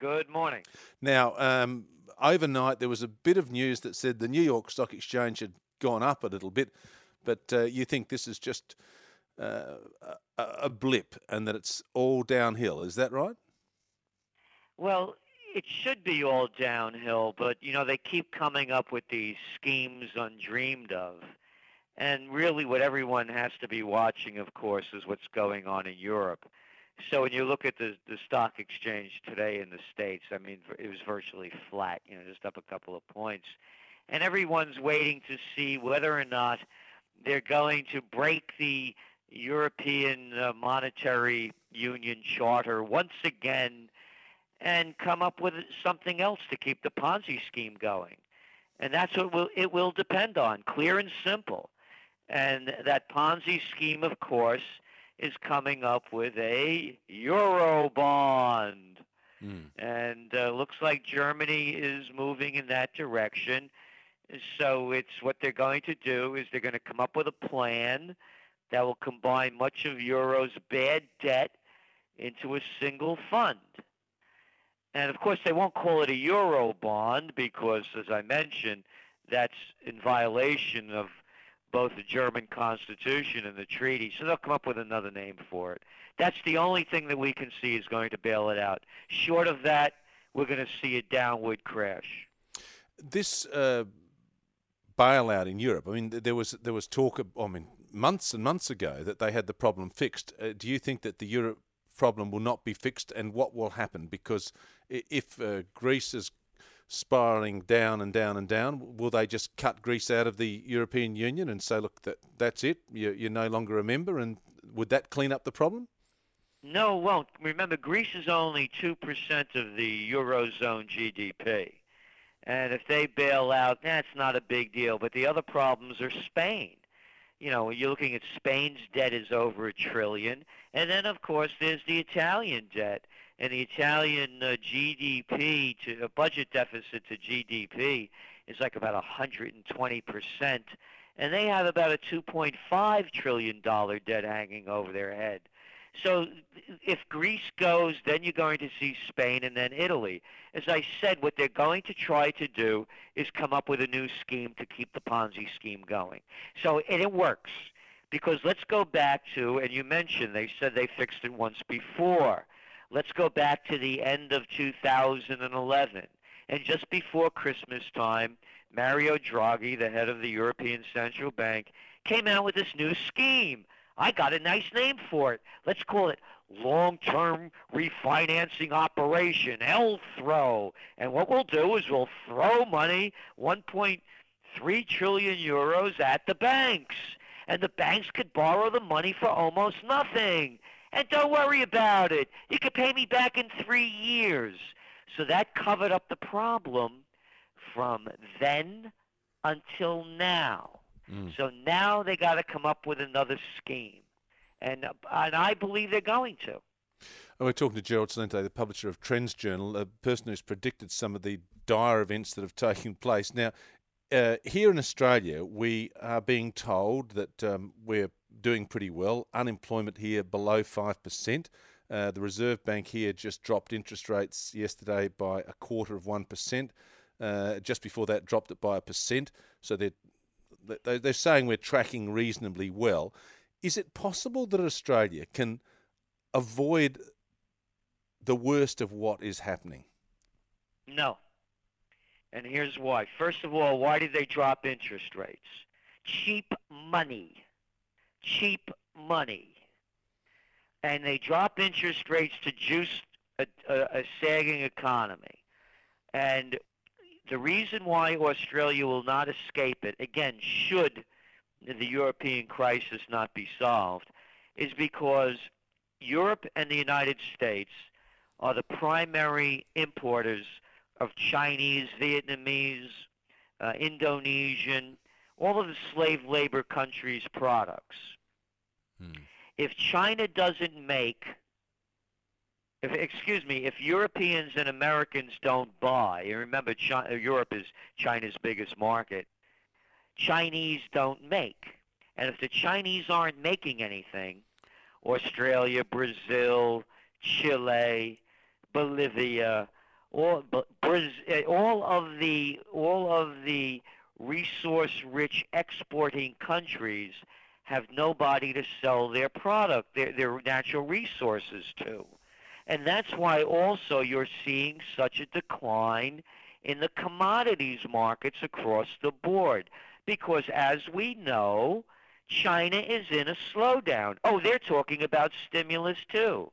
Good morning. Now, overnight there was a bit of news that said the New York Stock Exchange had gone up a little bit, but you think this is just a blip and that it's all downhill. Is that right? Well, it should be all downhill, but they keep coming up with these schemes undreamed of. And really, what everyone has to be watching, of course, is what's going on in Europe. So when you look at the stock exchange today in the States, I mean, it was virtually flat, just up a couple of points. And everyone's waiting to see whether or not they're going to break the European Monetary Union Charter once again and come up with something else to keep the Ponzi scheme going. And that's what it will depend on, clear and simple. And that Ponzi scheme, of course, is coming up with a euro bond. And looks like Germany is moving in that direction. So it's what they're going to do is they're going to come up with a plan that will combine much of Euro's bad debt into a single fund. And of course, they won't call it a euro bond because, as I mentioned, that's in violation of both the German Constitution and the treaty. So they'll come up with another name for it. That's the only thing that we can see is going to bail it out. Short of that, we're going to see a downward crash. This bailout in Europe, I mean, there was talk, months and months ago that they had the problem fixed. Do you think that the Europe problem will not be fixed, and what will happen? Because if Greece is spiraling down and down and down, will they just cut Greece out of the European Union and say, look, that's it, you're no longer a member, and would that clean up the problem? No, it won't. Remember, Greece is only 2% of the Eurozone GDP. And if they bail out, that's not a big deal. But the other problems are Spain. You're looking at Spain's debt is over $1 trillion. And then, of course, there's the Italian debt. And the Italian GDP, to budget deficit to GDP, is like about 120%. And they have about a $2.5 trillion debt hanging over their head. So if Greece goes, then you're going to see Spain and then Italy. As I said, what they're going to try to do is come up with a new scheme to keep the Ponzi scheme going. So, and it works. Because let's go back to, and you mentioned, they said they fixed it once before. Let's go back to the end of 2011. And just before Christmas time, Mario Draghi, the head of the European Central Bank, came out with this new scheme. I got a nice name for it. Let's call it Long-Term Refinancing Operation, LTHRO. And what we'll do is we'll throw money, 1.3 trillion euros at the banks. And the banks could borrow the money for almost nothing. And don't worry about it. You can pay me back in 3 years. So that covered up the problem from then until now. So now they got to come up with another scheme. And I believe they're going to. We're talking to Gerald Celente, the publisher of Trends Journal, a person who's predicted some of the dire events that have taken place. Now, here in Australia, we are being told that we're doing pretty well. Unemployment here below 5%. The Reserve Bank here just dropped interest rates yesterday by 1/4%. Just before that, dropped it by 1%. So they're saying we're tracking reasonably well. Is it possible that Australia can avoid the worst of what is happening? No. And here's why. First of all, why did they drop interest rates? Cheap money. Cheap money. And they drop interest rates to juice a sagging economy. And the reason why Australia will not escape it, again, should the European crisis not be solved, is because Europe and the United States are the primary importers of Chinese, Vietnamese, Indonesian, all of the slave labor countries' products. If China doesn't make, if Europeans and Americans don't buy, and remember Europe is China's biggest market, Chinese don't make. And if the Chinese aren't making anything, Australia, Brazil, Chile, Bolivia, all of the resource-rich exporting countries have nobody to sell their product, their natural resources to. And that's why also you're seeing such a decline in the commodities markets across the board. Because as we know, China is in a slowdown. Oh, they're talking about stimulus too.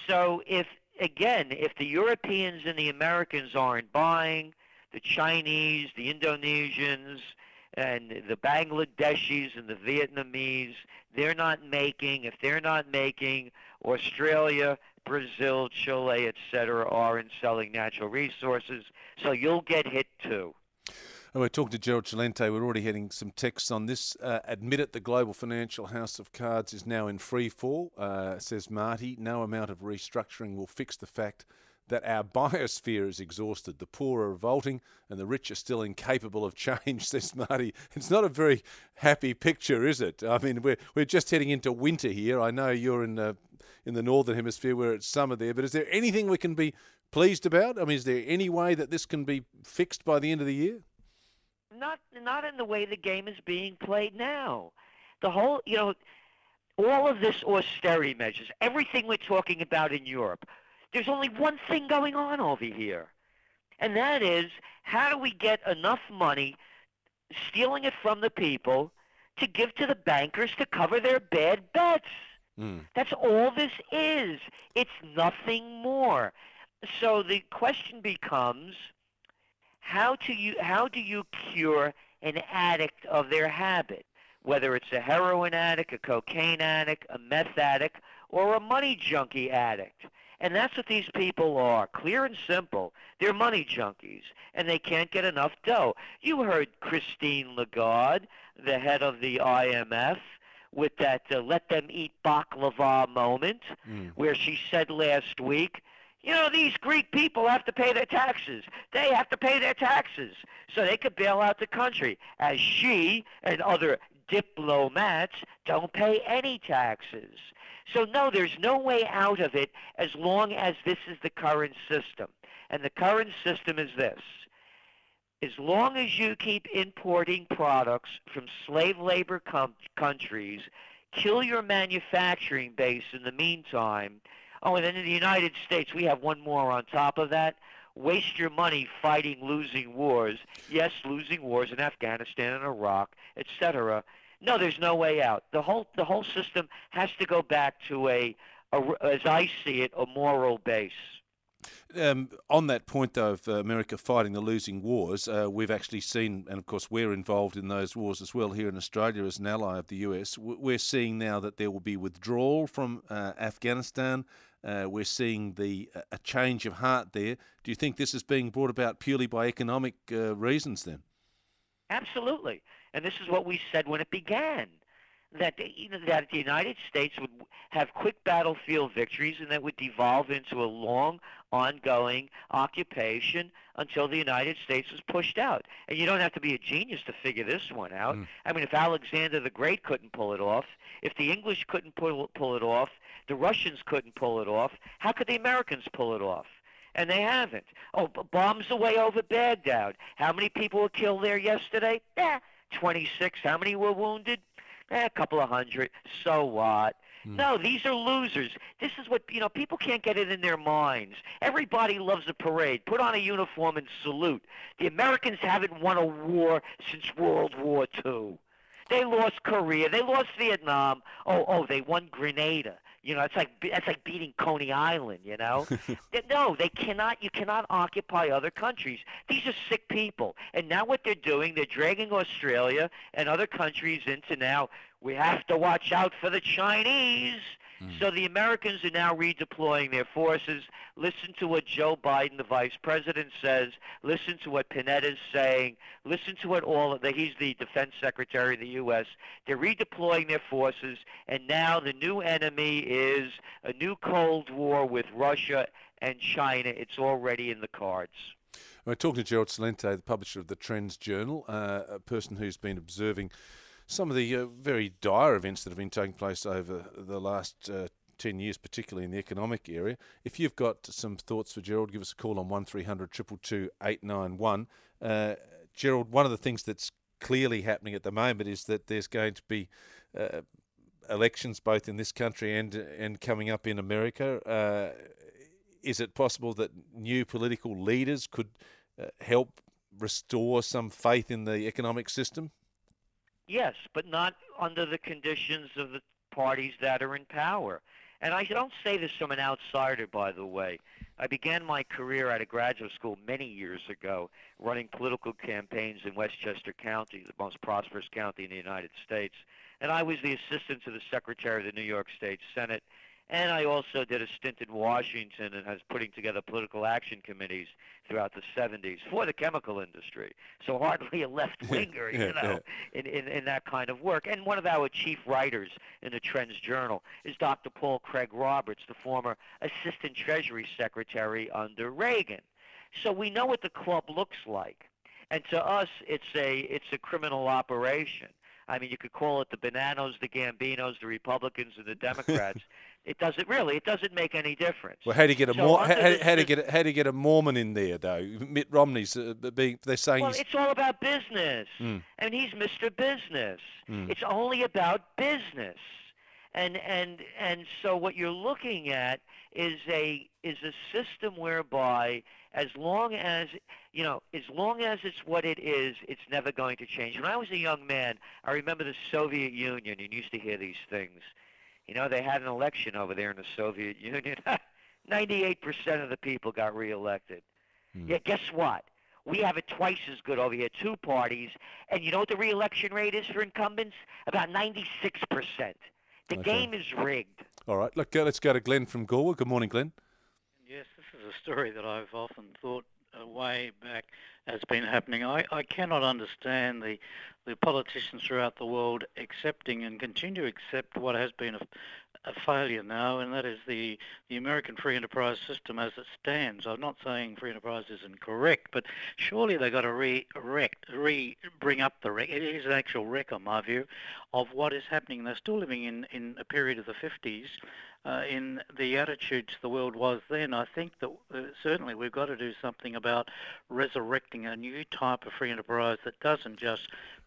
So if the Europeans and the Americans aren't buying, the Chinese, the Indonesians, and the Bangladeshis and the Vietnamese, they're not making. If they're not making, Australia, Brazil, Chile, etc., aren't selling natural resources, so you'll get hit too. And we're talking to Gerald Celente. We're already getting some texts on this. Admit it, the global financial house of cards is now in free fall, says Marty. No amount of restructuring will fix the fact that our biosphere is exhausted. The poor are revolting and the rich are still incapable of change, says Marty. It's not a very happy picture, is it? I mean, we're just heading into winter here. I know you're in the Northern Hemisphere where it's summer there, but is there anything we can be pleased about? I mean, is there any way that this can be fixed by the end of the year? Not in the way the game is being played now. The whole, all of this austerity measures, everything we're talking about in Europe, there's only one thing going on over here, and that is how do we get enough money, stealing it from the people, to give to the bankers to cover their bad bets. That's all this is. It's nothing more. So the question becomes, how do you cure an addict of their habit, whether it's a heroin addict, a cocaine addict, a meth addict, or a money junkie addict? And that's what these people are, clear and simple. They're money junkies, and they can't get enough dough. You heard Christine Lagarde, the head of the IMF, with that let them eat baklava moment, where she said last week, these Greek people have to pay their taxes. They have to pay their taxes so they could bail out the country, as she and other diplomats don't pay any taxes. So no, there's no way out of it as long as this is the current system. And the current system is this. As long as you keep importing products from slave labor countries, kill your manufacturing base in the meantime. Oh, and then in the United States, we have one more on top of that. Waste your money fighting losing wars. Yes, losing wars in Afghanistan and Iraq, etc. No, there's no way out. The whole system has to go back to as I see it, a moral base. On that point, though, of America fighting the losing wars, we've actually seen, and of course we're involved in those wars as well here in Australia as an ally of the US. We're seeing now that there will be withdrawal from Afghanistan. We're seeing a change of heart there. Do you think this is being brought about purely by economic reasons then? Absolutely. And this is what we said when it began, that the United States would have quick battlefield victories and that would devolve into a long, ongoing occupation until the United States was pushed out. And you don't have to be a genius to figure this one out. I mean, if Alexander the Great couldn't pull it off, if the English couldn't pull it off, the Russians couldn't pull it off, how could the Americans pull it off? And they haven't. Oh, bombs away over Baghdad. How many people were killed there yesterday? 26. How many were wounded? A couple of hundred. So what? No, these are losers. This is what, people can't get it in their minds. Everybody loves a parade. Put on a uniform and salute. The Americans haven't won a war since World War II. They lost Korea. They lost Vietnam. Oh, they won Grenada. That's like beating Coney Island, No, they cannot. You cannot occupy other countries. These are sick people. And now what they're doing, they're dragging Australia and other countries into now, we have to watch out for the Chinese. So the Americans are now redeploying their forces. Listen to what Joe Biden, the vice president, says. Listen to what Panetta's saying. Listen to what he's the defense secretary of the U.S. They're redeploying their forces, and now the new enemy is a new Cold War with Russia and China. It's already in the cards. We're talking to Gerald Celente, the publisher of the Trends Journal, a person who's been observing some of the very dire events that have been taking place over the last 10 years, particularly in the economic area. If you've got some thoughts for Gerald, give us a call on 1300 222 891. Gerald, one of the things that's clearly happening at the moment is that there's going to be elections both in this country and coming up in America. Is it possible that new political leaders could help restore some faith in the economic system? Yes, but not under the conditions of the parties that are in power. And I don't say this from an outsider, by the way. I began my career at a graduate school many years ago running political campaigns in Westchester County, the most prosperous county in the United States. And I was the assistant to the Secretary of the New York State Senate. And I also did a stint in Washington and was putting together political action committees throughout the 70s for the chemical industry. So hardly a left-winger, in that kind of work. And one of our chief writers in the Trends Journal is Dr. Paul Craig Roberts, the former Assistant Treasury Secretary under Reagan. So we know what the club looks like. And to us, it's a criminal operation. I mean, you could call it the Bananos, the Gambinos, the Republicans, and the Democrats. It doesn't make any difference. Well, how do you get how do you get a Mormon in there though? Mitt Romney's they're saying. Well, it's all about business, and he's Mr. Business. It's only about business, and so what you're looking at is a system whereby as long as it's what it is, it's never going to change. When I was a young man, I remember the Soviet Union. You used to hear these things. They had an election over there in the Soviet Union. 98% of the people got reelected. Yeah, guess what? We have it twice as good over here, two parties. And you know what the reelection rate is for incumbents? About 96%. The game is rigged. All right, look, let's go to Glenn from Galway. Good morning, Glenn. Yes, this is a story that I've often thought way back has been happening. I cannot understand the politicians throughout the world accepting and continue to accept what has been a failure now, and that is the American free enterprise system as it stands. I'm not saying free enterprise isn't correct, but surely they've got to bring up the wreck. It is an actual wreck, in my view, of what is happening. They're still living in a period of the 50s. In the attitudes the world was then. I think that certainly we've got to do something about resurrecting a new type of free enterprise that doesn't just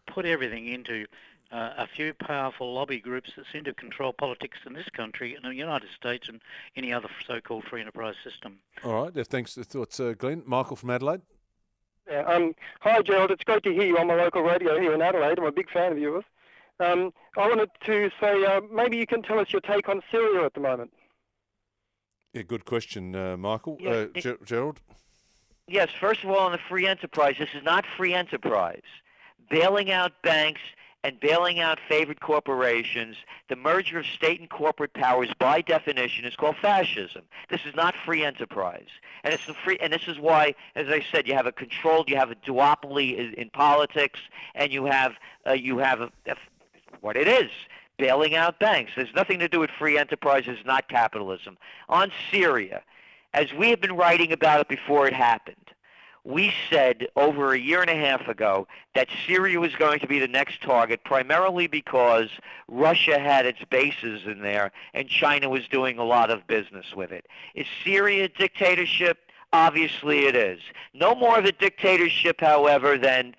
put everything into a few powerful lobby groups that seem to control politics in this country and the United States and any other so-called free enterprise system. All right, thanks for the thoughts, Glenn. Michael from Adelaide. Yeah, hi, Gerald. It's great to hear you on my local radio here in Adelaide. I'm a big fan of yours. I wanted to say maybe you can tell us your take on Syria at the moment. Yeah, good question, Michael. Gerald? Yes, first of all, on the free enterprise, this is not free enterprise. Bailing out banks and bailing out favored corporations, the merger of state and corporate powers by definition is called fascism. This is not free enterprise. And this is why, as I said, you have a duopoly in politics, and you have what it is, bailing out banks. There's nothing to do with free enterprise. It's not capitalism. On Syria, as we have been writing about it before it happened, we said over a year and a half ago that Syria was going to be the next target, primarily because Russia had its bases in there and China was doing a lot of business with it. Is Syria a dictatorship? Obviously it is. No more of a dictatorship, however, than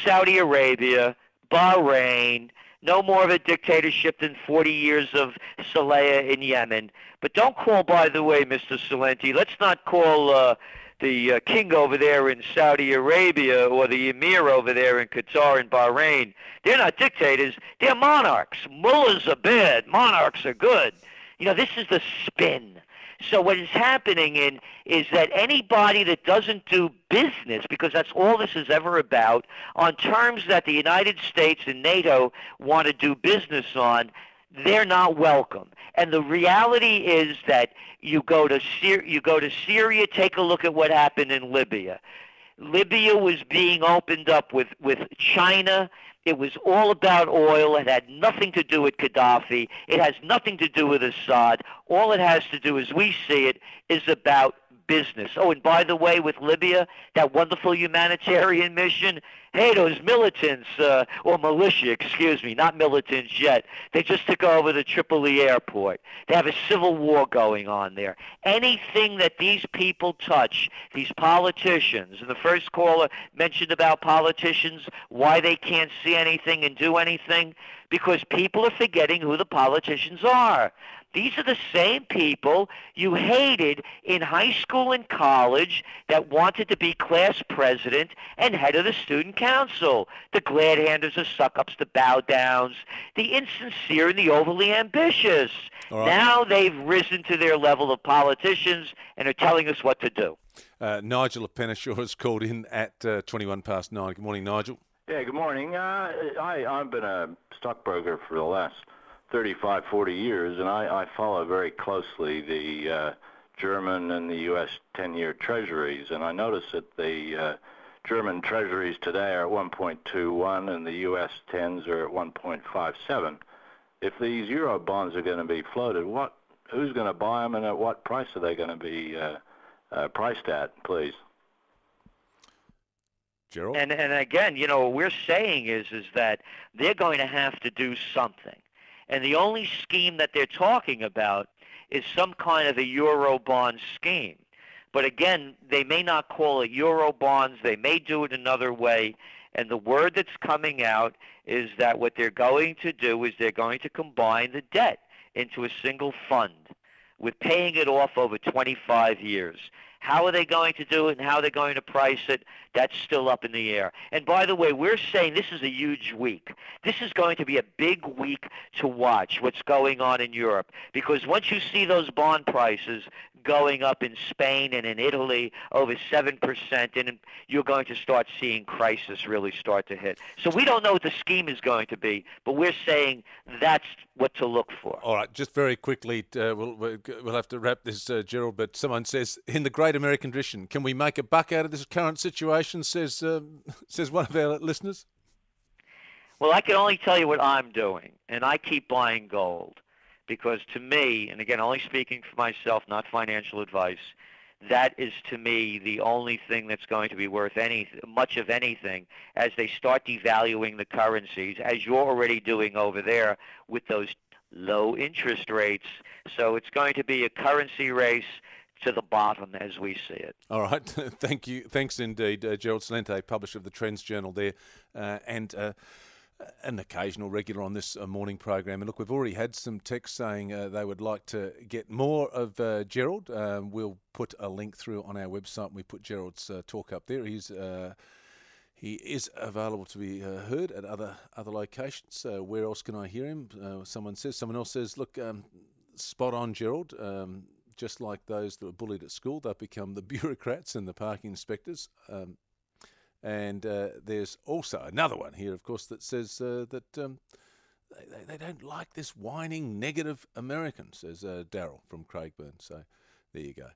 Saudi Arabia, Bahrain, no more of a dictatorship than 40 years of Saleh in Yemen. But don't call, by the way, Mr. Celente, let's not call the king over there in Saudi Arabia or the emir over there in Qatar and Bahrain. They're not dictators. They're monarchs. Mullahs are bad. Monarchs are good. This is the spin. So what is happening is that anybody that doesn't do business, because that's all this is ever about, on terms that the United States and NATO want to do business on, they're not welcome. And the reality is that you go to Syria, take a look at what happened in Libya. Libya was being opened up with China. It was all about oil. It had nothing to do with Gaddafi. It has nothing to do with Assad. All it has to do, as we see it, is about business. Oh, and by the way, with Libya, that wonderful humanitarian mission, hey, those militants, or militia, excuse me, not militants yet, they just took over the Tripoli airport. They have a civil war going on there. Anything that these people touch, these politicians, and the first caller mentioned about politicians, why they can't see anything and do anything, because people are forgetting who the politicians are. These are the same people you hated in high school and college that wanted to be class president and head of the student council. The glad-handers, the suck-ups, the bow-downs, the insincere and the overly ambitious. All right. Now they've risen to their level of politicians and are telling us what to do. Nigel of Penneshaw has called in at 21 past 9. Good morning, Nigel. Yeah, good morning. I've been a stockbroker for the last 35, 40 years, and I follow very closely the German and the U.S. 10-year treasuries, and I notice that the German treasuries today are at 1.21 and the U.S. 10s are at 1.57. If these euro bonds are going to be floated, who's going to buy them and at what price are they going to be priced at, please? Gerald? And again, what we're saying is that they're going to have to do something. And the only scheme that they're talking about is some kind of a euro bond scheme. But again, they may not call it euro bonds. They may do it another way. And the word that's coming out is that what they're going to do is they're going to combine the debt into a single fund with paying it off over 25 years. How are they going to do it and how they're going to price it, that's still up in the air. And by the way, we're saying this is a huge week. This is going to be a big week to watch what's going on in Europe, because once you see those bond prices going up in Spain and in Italy over 7%, and you're going to start seeing crisis really start to hit. So we don't know what the scheme is going to be, but we're saying that's what to look for. All right, just very quickly, we'll have to wrap this, Gerald, but someone says, in the great American tradition, can we make a buck out of this current situation, says one of our listeners? Well, I can only tell you what I'm doing, and I keep buying gold. Because to me, and again, only speaking for myself, not financial advice, that is to me the only thing that's going to be worth much of anything as they start devaluing the currencies, as you're already doing over there with those low interest rates. So it's going to be a currency race to the bottom as we see it. All right. Thank you. Thanks indeed, Gerald Celente, publisher of the Trends Journal there, and an occasional regular on this morning program. And look, we've already had some texts saying they would like to get more of Gerald. We'll put a link through on our website. We put Gerald's talk up there. He is available to be heard at other locations. Where else can I hear him? Someone else says, look, spot on, Gerald. Just like those that were bullied at school, they've become the bureaucrats and the parking inspectors. And there's also another one here, of course, that says that they don't like this whining, negative American, says Daryl from Craigburn. So there you go.